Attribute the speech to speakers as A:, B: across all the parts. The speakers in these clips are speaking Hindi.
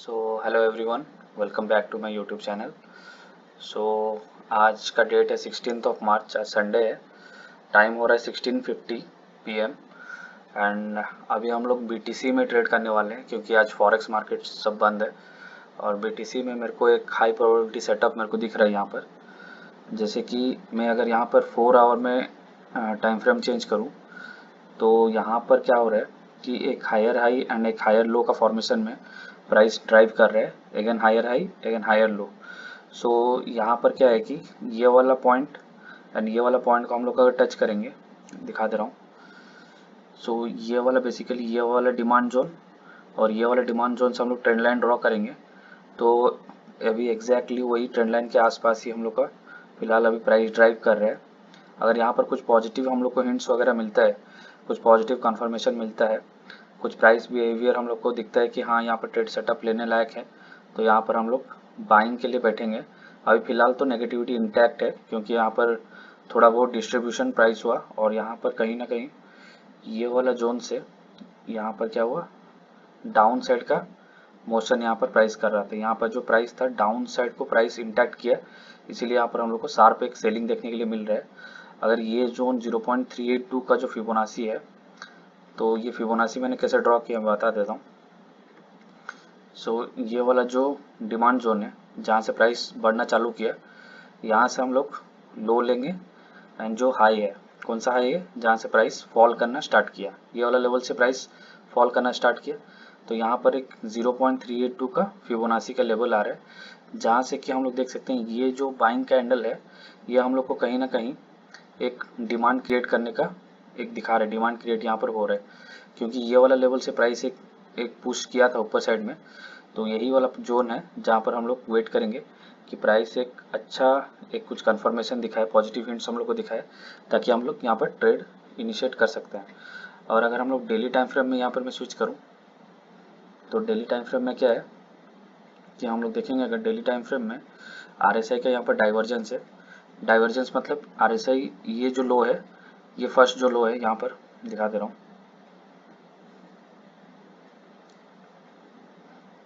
A: Hello everyone, welcome back to my YouTube channel. So आज का डेट है 16th ऑफ मार्च, आज संडे है। टाइम हो रहा है 16:50 PM एंड अभी हम लोग BTC में ट्रेड करने वाले हैं क्योंकि आज फॉरेक्स मार्केट सब बंद है। और BTC में मेरे को एक हाई प्रोबेबिलिटी सेटअप मेरे को दिख रहा है यहाँ पर। जैसे कि मैं अगर यहाँ पर 4 आवर में टाइम फ्रेम चेंज करूँ तो यहाँ पर क्या हो रहा है कि एक हायर हाई एंड एक हायर लो का फॉर्मेशन में प्राइस ड्राइव कर रहा है, again higher high again higher low. So यहाँ पर क्या है कि ये वाला पॉइंट एंड ये वाला पॉइंट को हम लोग अगर टच करेंगे, दिखा दे रहा हूँ। सो ये वाला बेसिकली ये वाला डिमांड जोन और ये वाला डिमांड जोन से हम लोग ट्रेंड लाइन ड्रॉ करेंगे। तो अभी एग्जैक्टली वही ट्रेंड लाइन के आसपास ही हम लोग का फिलहाल अभी प्राइस ड्राइव कर रहा है। अगर यहाँ पर कुछ पॉजिटिव हम लोग को हिंट्स वगैरह मिलता है, कुछ पॉजिटिव कंफर्मेशन मिलता है, कुछ प्राइस बिहेवियर हम लोग को दिखता है कि हाँ यहाँ पर ट्रेड सेटअप लेने लायक है, तो यहाँ पर हम लोग बाइंग के लिए बैठेंगे। अभी फ़िलहाल तो नेगेटिविटी इंटैक्ट है क्योंकि यहाँ पर थोड़ा बहुत डिस्ट्रीब्यूशन प्राइस हुआ और यहाँ पर कहीं ना कहीं ये वाला जोन से यहाँ पर क्या हुआ, डाउन साइड का मोशन यहाँ पर प्राइस कर रहा था। यहाँ पर जो प्राइस था डाउन साइड को प्राइस इंटैक्ट किया, इसीलिए यहाँ पर हम लोग को शार्प एक सेलिंग देखने के लिए मिल रहा है। अगर ये जोन 0.382 का जो फिबोनाची है, तो ये फिबोनाची मैंने कैसे ड्रॉ किया मैं बता देता हूँ। ये वाला जो डिमांड जोन है जहाँ से प्राइस बढ़ना चालू किया, यहाँ से हम लोग लो लेंगे एंड जो हाई है, कौन सा हाई है, जहाँ से प्राइस फॉल करना स्टार्ट किया, ये वाला लेवल से प्राइस फॉल करना स्टार्ट किया। तो यहाँ पर एक 0.382 का फिबोनाची का लेवल आ रहा है, जहाँ से कि हम लोग देख सकते हैं ये जो बाइंग कैंडल है ये हम लोग को कहीं ना कहीं एक डिमांड क्रिएट करने का एक दिखा रहा है, डिमांड क्रिएट यहाँ पर हो रहा है क्योंकि ये वाला लेवल से प्राइस एक पुश किया था ऊपर साइड में। तो यही वाला जोन है जहाँ पर हम लोग वेट करेंगे कि प्राइस एक अच्छा एक कुछ कंफर्मेशन दिखाए, पॉजिटिव हिंट्स हम लोग को दिखाए, ताकि हम लोग यहाँ पर ट्रेड इनिशिएट कर सकते हैं। और अगर हम लोग डेली टाइम फ्रेम में यहाँ पर मैं स्विच करूँ तो डेली टाइम फ्रेम में क्या है कि हम लोग देखेंगे, अगर डेली टाइम फ्रेम में RSI का यहाँ पर डाइवर्जेंस है। डाइवर्जेंस मतलब RSI ये जो लो है, ये फर्स्ट जो लो है यहाँ पर दिखा दे रहा हूँ।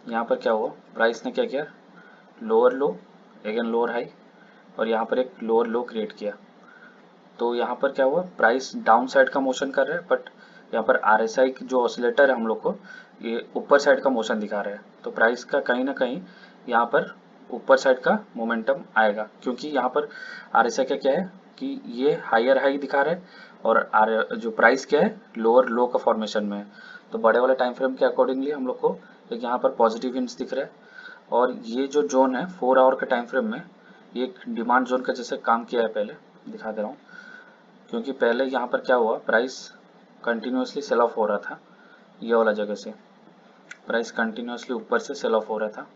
A: यहाँ पर क्या हुआ, प्राइस ने क्या किया, लोअर लो अगेन लोअर हाई और यहाँ पर एक लोअर लो क्रिएट किया। तो यहाँ पर क्या हुआ, प्राइस डाउन साइड का मोशन कर रहा है, बट यहाँ पर RSI जो ऑसिलेटर है हम लोग को ये ऊपर साइड का मोशन दिखा रहा है। तो प्राइस का कहीं ना कहीं यहाँ पर ऊपर साइड का मोमेंटम आएगा क्योंकि यहाँ पर RSI का क्या है कि ये हायर हाई दिखा रहा है और जो प्राइस क्या है लोअर लो का फॉर्मेशन में है। तो बड़े वाले टाइम फ्रेम के अकॉर्डिंगली हम लोग को एक यहाँ पर पॉजिटिव हिंट्स दिख रहा है। और ये जो जोन है 4 आवर के टाइम फ्रेम में ये एक डिमांड जोन का जैसे काम किया है, पहले दिखा दे रहा हूँ। क्योंकि पहले यहाँ पर क्या हुआ, प्राइस कंटिन्यूसली सेल ऑफ हो रहा था, ये वाला जगह से प्राइस कंटिन्यूसली ऊपर से सेल ऑफ हो रहा था।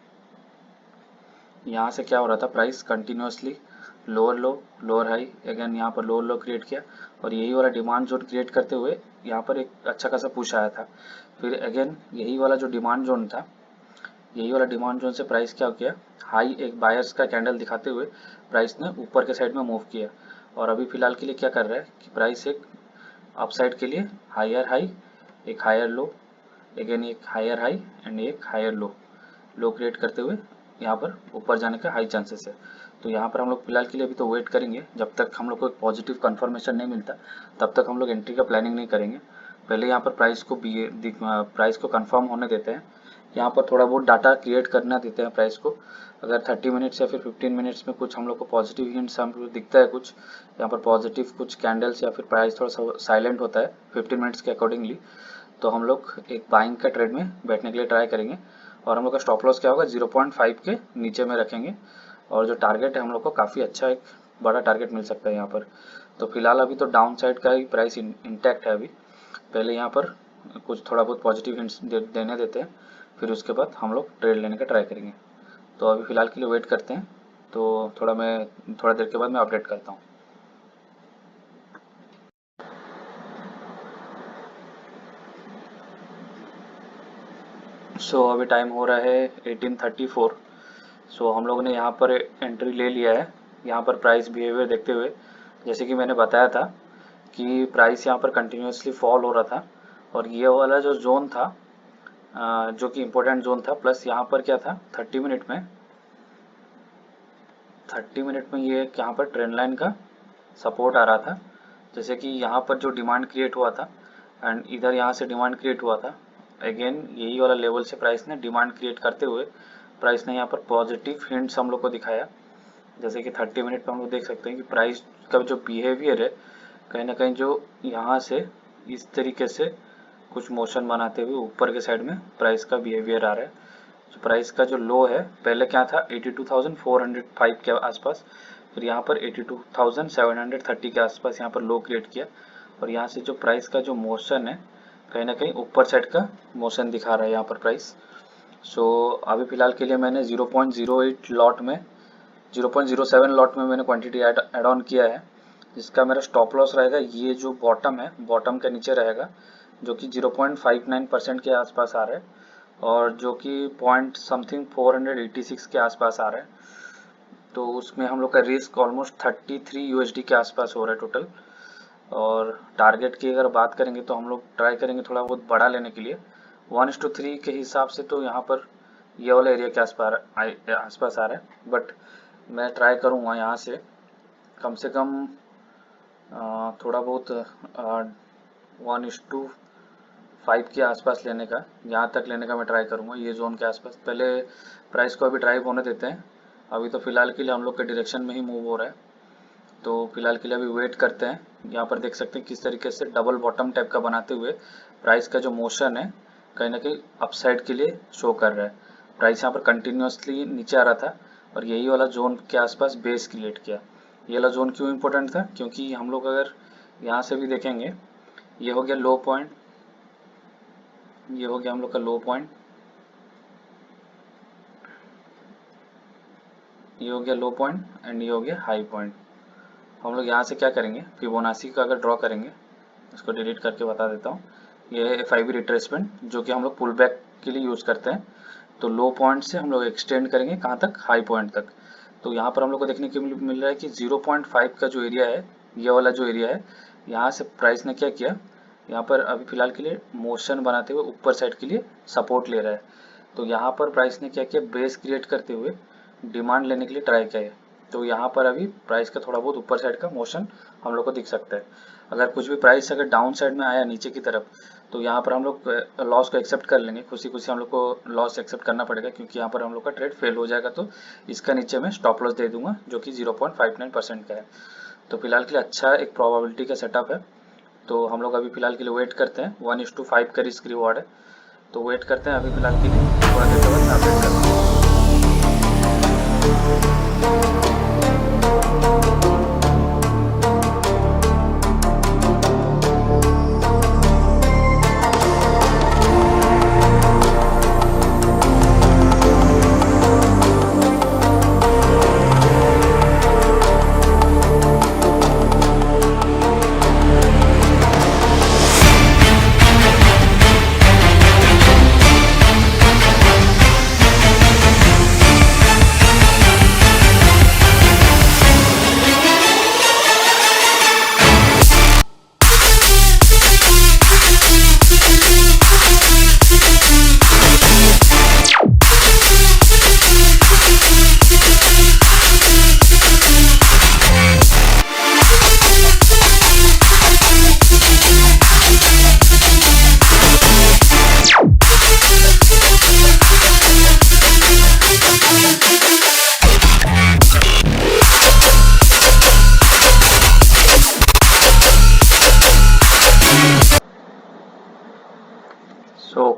A: यहाँ से क्या हो रहा था, प्राइस कंटिन्यूसली लोअर लो लोअर हाई अगेन यहाँ पर लोअर लो क्रिएट किया और यही वाला डिमांड जोन क्रिएट करते हुए यहाँ पर एक अच्छा खासा पुश आया था। फिर अगेन यही वाला जो डिमांड जोन था, यही वाला डिमांड जोन से प्राइस क्या किया, हाई एक बायर्स का कैंडल दिखाते हुए प्राइस ने ऊपर के साइड में मूव किया। और अभी फिलहाल के लिए क्या कर रहा है कि प्राइस एक अपसाइड के लिए हायर हाई एक हायर लो अगेन एक हायर हाई एंड एक हायर लो लो क्रिएट करते हुए यहाँ पर ऊपर जाने का हाई चांसेस है। तो यहाँ पर हम लोग फिलहाल के लिए अभी तो वेट करेंगे, जब तक हम लोग को एक पॉजिटिव कंफर्मेशन नहीं मिलता तब तक हम लोग एंट्री का प्लानिंग नहीं करेंगे। पहले यहाँ पर प्राइस को कंफर्म होने देते हैं, यहाँ पर थोड़ा बहुत डाटा क्रिएट करना देते हैं प्राइस को। अगर 30 मिनट्स या फिर 15 मिनट्स में कुछ हम लोग को पॉजिटिव हिंट्स हमको दिखता है, कुछ यहाँ पर पॉजिटिव कुछ कैंडल्स या फिर प्राइस थोड़ा सा साइलेंट होता है 15 मिनट्स के अकॉर्डिंगली, तो हम लोग एक बाइंग का ट्रेड में बैठने के लिए ट्राई करेंगे। और हम लोग का स्टॉप लॉस क्या होगा, 0.5 के नीचे में रखेंगे। और जो टारगेट है हम लोग को काफ़ी अच्छा एक बड़ा टारगेट मिल सकता है यहाँ पर। तो फिलहाल अभी तो डाउन साइड का ही प्राइस इंटैक्ट है अभी, पहले यहाँ पर कुछ थोड़ा बहुत पॉजिटिव हिंट्स देने देते हैं, फिर उसके बाद हम लोग ट्रेड लेने का ट्राई करेंगे। तो अभी फ़िलहाल के लिए वेट करते हैं, तो थोड़ा देर के बाद मैं अपडेट करता हूँ। अभी टाइम हो रहा है 18:34। हम लोगों ने यहाँ पर एंट्री ले लिया है। यहाँ पर प्राइस बिहेवियर देखते हुए, जैसे कि मैंने बताया था कि प्राइस यहाँ पर कंटिन्यूसली फॉल हो रहा था और ये वाला जो जोन था जो कि इम्पोर्टेंट जोन था, प्लस यहाँ पर क्या था 30 मिनट में, 30 मिनट में ये यहाँ पर ट्रेंड लाइन का सपोर्ट आ रहा था। जैसे कि यहाँ पर जो डिमांड क्रिएट हुआ था एंड इधर यहाँ से डिमांड क्रिएट हुआ था, अगेन यही वाला लेवल से प्राइस ने डिमांड क्रिएट करते हुए प्राइस ने यहाँ पर पॉजिटिव हिंट्स हम लोग को दिखाया। जैसे कि 30 मिनट पे हम लोग देख सकते हैं कि प्राइस का जो बिहेवियर है कहीं ना कहीं जो यहाँ से इस तरीके से कुछ मोशन बनाते हुए ऊपर के साइड में प्राइस का बिहेवियर आ रहा है। तो प्राइस का जो लो है पहले क्या था 82,405 के आसपास, फिर यहाँ पर 82,730 के आसपास यहाँ पर लो क्रिएट किया, और यहाँ से जो प्राइस का जो मोशन है कहीं ना कहीं ऊपर साइड का मोशन दिखा रहा है यहाँ पर प्राइस। सो अभी फ़िलहाल के लिए मैंने 0.08 लॉट में 0.07 लॉट में मैंने क्वांटिटी ऐड ऑन किया है, जिसका मेरा स्टॉप लॉस रहेगा ये जो बॉटम है, बॉटम के नीचे रहेगा, जो कि 0.59% के आसपास आ रहा है, और जो कि पॉइंट समथिंग 486 के आसपास आ रहा है। तो उसमें हम लोग का रिस्क ऑलमोस्ट 33 यूएसडी के आसपास हो रहा है टोटल। और टारगेट की अगर बात करेंगे तो हम लोग ट्राई करेंगे थोड़ा बहुत बड़ा लेने के लिए 1:3 के हिसाब से, तो यहाँ पर ये वाला एरिया के आसपास आ रहा है, बट मैं ट्राई करूँगा यहाँ से कम से कम थोड़ा बहुत 1:5 के आसपास लेने का, यहाँ तक लेने का मैं ट्राई करूँगा, ये जोन के आसपास। पहले प्राइस को अभी ड्राइव होने देते हैं, अभी तो फ़िलहाल के लिए हम लोग के डायरेक्शन में ही मूव हो रहा है, तो फिलहाल के लिए अभी वेट करते हैं। यहाँ पर देख सकते हैं किस तरीके से डबल बॉटम टाइप का बनाते हुए प्राइस का जो मोशन है कहीं ना कहीं अपसाइड के लिए शो कर रहा है। प्राइस यहाँ पर कंटिन्यूसली नीचे आ रहा था और यही वाला जोन के आसपास बेस क्रिएट किया। ये वाला जोन क्यों इम्पोर्टेंट था, क्योंकि हम लोग अगर यहाँ से भी देखेंगे, ये हो गया लो पॉइंट, ये हो गया हम लोग का लो पॉइंट, ये हो गया लो पॉइंट एंड ये हो गया हाई पॉइंट। हम लोग यहाँ से क्या करेंगे, फिबोनाची का अगर ड्रॉ करेंगे, इसको डिलीट करके बता देता हूँ, ये है FIB रिट्रेसमेंट जो कि हम लोग पुल बैक के लिए यूज़ करते हैं। तो लो पॉइंट से हम लोग एक्सटेंड करेंगे कहाँ तक, हाई पॉइंट तक। तो यहाँ पर हम लोग को देखने को मिल रहा है कि 0.5 का जो एरिया है, ये वाला जो एरिया है, यहाँ से प्राइस ने क्या किया, यहाँ पर अभी फ़िलहाल के लिए मोशन बनाते हुए ऊपर साइड के लिए सपोर्ट ले रहा है। तो यहाँ पर प्राइस ने क्या किया, बेस क्रिएट करते हुए डिमांड लेने के लिए ट्राई किया है। तो यहाँ पर अभी प्राइस का थोड़ा बहुत ऊपर साइड का मोशन हम लोग को दिख सकता है। अगर कुछ भी प्राइस अगर डाउन साइड में आया नीचे की तरफ, तो यहाँ पर हम लोग लॉस को एक्सेप्ट कर लेंगे, खुशी खुशी हम लोग को लॉस एक्सेप्ट करना पड़ेगा, क्योंकि यहाँ पर हम लोग का ट्रेड फेल हो जाएगा। तो इसका नीचे मैं स्टॉप लॉस दे दूंगा जो कि 0.59% का है। तो फिलहाल के लिए अच्छा एक प्रोबेबिलिटी का सेटअप है। तो हम लोग अभी फिलहाल के लिए वेट करते हैं, 1:5 का रिस्क रिवॉर्ड है, तो वेट करते हैं अभी फिलहाल के लिए, थोड़ा देर के बाद अपडेट करते हैं।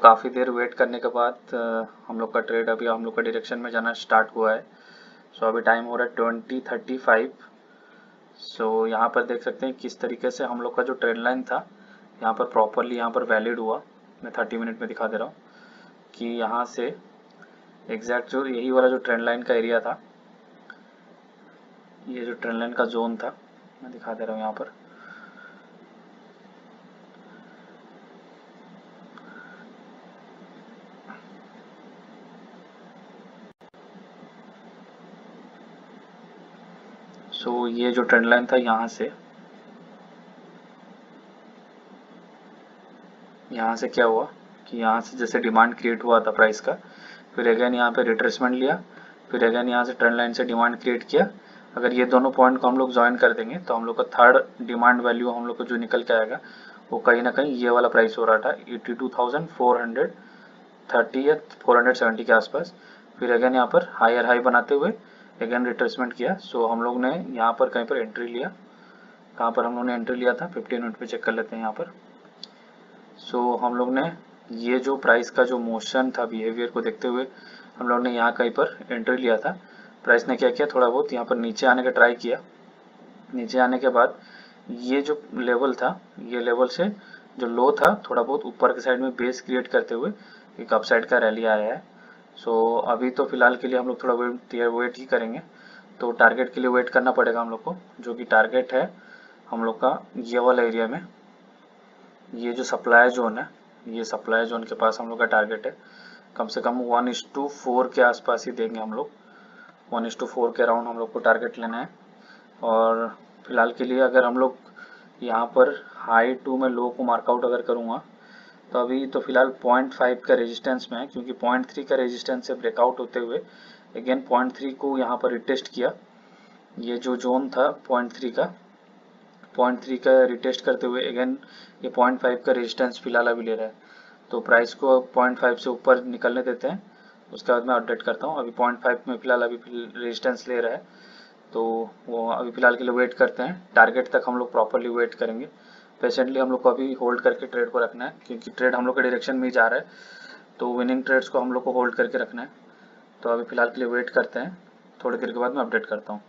A: काफ़ी देर वेट करने के बाद हम लोग का ट्रेड अभी हम लोग का डायरेक्शन में जाना स्टार्ट हुआ है। सो अभी टाइम हो रहा है 20:35। सो यहाँ पर देख सकते हैं किस तरीके से हम लोग का जो ट्रेंड लाइन था यहाँ पर प्रॉपरली यहाँ पर वैलिड हुआ। मैं 30 मिनट में दिखा दे रहा हूँ कि यहाँ से एग्जैक्ट जो यही वाला जो ट्रेंड लाइन का एरिया था, ये जो ट्रेंड लाइन का जोन था, मैं दिखा दे रहा हूँ यहाँ पर। सो ये जो ट्रेंड लाइन था यहाँ से क्या हुआ कि यहाँ से जैसे डिमांड क्रिएट हुआ था प्राइस का, फिर अगेन यहाँ पे रिट्रेसमेंट लिया, फिर अगेन यहाँ से ट्रेंड लाइन से डिमांड क्रिएट किया। अगर ये दोनों पॉइंट को हम लोग ज्वाइन कर देंगे तो हम लोग का थर्ड डिमांड वैल्यू हम लोग को जो निकल के आएगा वो कहीं ना कहीं ये वाला प्राइस हो रहा था 82,430 या 470 के आसपास। फिर अगेन यहाँ पर हायर हाई बनाते हुए अगेन रिट्रेसमेंट किया। सो हम लोग ने यहाँ पर कहीं पर एंट्री लिया, कहाँ पर हम लोग ने एंट्री लिया था 15 मिनट पे चेक कर लेते हैं यहाँ पर। सो हम लोग ने ये जो प्राइस का जो मोशन था बिहेवियर को देखते हुए हम लोग ने यहाँ कहीं पर एंट्री लिया था। प्राइस ने क्या किया, थोड़ा बहुत यहाँ पर नीचे आने का ट्राई किया। नीचे आने के बाद ये जो लेवल था, ये लेवल से जो लो था थोड़ा बहुत ऊपर के साइड में बेस क्रिएट करते हुए एक अपसाइड का रैली आया है। सो अभी तो फिलहाल के लिए हम लोग थोड़ा वेट ही करेंगे। तो टारगेट के लिए वेट करना पड़ेगा हम लोग को, जो कि टारगेट है हम लोग का ये वाला एरिया में। ये जो सप्लाई जोन है, ये सप्लाई जोन के पास हम लोग का टारगेट है। कम से कम 1:4 के आसपास ही देंगे हम लोग। 1:4 के अराउंड हम लोग को टारगेट लेना है। और फिलहाल के लिए अगर हम लोग यहाँ पर हाई टू में लो को मार्कआउट अगर करूँगा तो अभी तो फिलहाल 0.5 का रेजिस्टेंस में है, क्योंकि 0.3 का रेजिस्टेंस से ब्रेकआउट होते हुए अगेन 0.3 को यहाँ पर रिटेस्ट किया। ये जो जोन था 0.3 का रिटेस्ट करते हुए अगेन ये 0.5 का रेजिस्टेंस फिलहाल अभी ले रहा है। तो प्राइस को 0.5 से ऊपर निकलने देते हैं, उसके बाद मैं अपडेट करता हूँ। अभी 0.5 में फिलहाल अभी रेजिस्टेंस ले रहा है, तो वो अभी फिलहाल के लिए वेट करते हैं। टारगेट तक हम लोग प्रॉपरली वेट करेंगे। पेशेंटली हम लोग को अभी होल्ड करके ट्रेड को रखना है, क्योंकि ट्रेड हम लोग के डायरेक्शन में ही जा रहा है, तो विनिंग ट्रेड्स को हम लोग को होल्ड करके रखना है। तो अभी फिलहाल के लिए वेट करते हैं, थोड़ी देर के बाद मैं अपडेट करता हूँ।